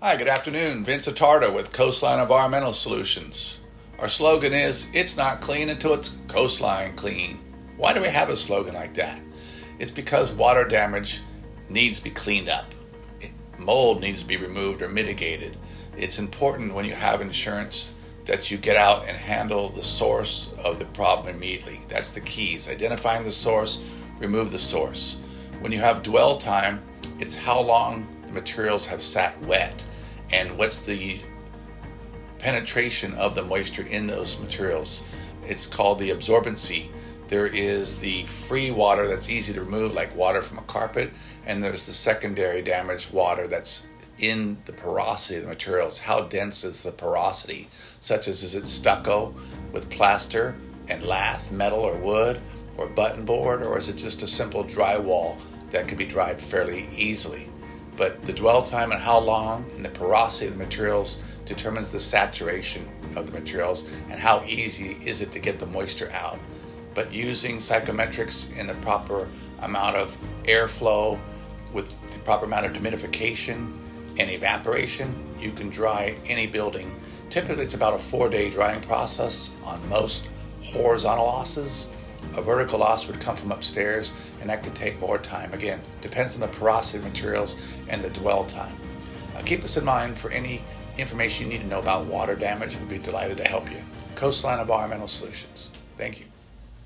Hi, good afternoon. Vince Attardo with Coastline Environmental Solutions. Our slogan is, it's not clean until it's coastline clean. Why do we have a slogan like that? It's because water damage needs to be cleaned up. Mold needs to be removed or mitigated. It's important when you have insurance that you get out and handle the source of the problem immediately. That's the keys. Identifying the source, remove the source. When you have dwell time, it's how long the materials have sat wet and what's the penetration of the moisture in those materials. It's called the absorbency. There is the free water that's easy to remove, like water from a carpet, and there's the secondary damaged water that's in the porosity of the materials. How dense is the porosity? Such as, is it stucco with plaster and lath, metal or wood, or button board, or is it just a simple drywall that can be dried fairly easily? But the dwell time and how long and the porosity of the materials determines the saturation of the materials and how easy is it to get the moisture out. But using psychometrics in the proper amount of airflow with the proper amount of dehumidification and evaporation, you can dry any building. Typically it's about a 4-day drying process on most horizontal losses. A vertical loss would come from upstairs, and that could take more time. Again, depends on the porosity of materials and the dwell time. Keep us in mind for any information you need to know about water damage. We'll be delighted to help you. Coastline Environmental Solutions. Thank you.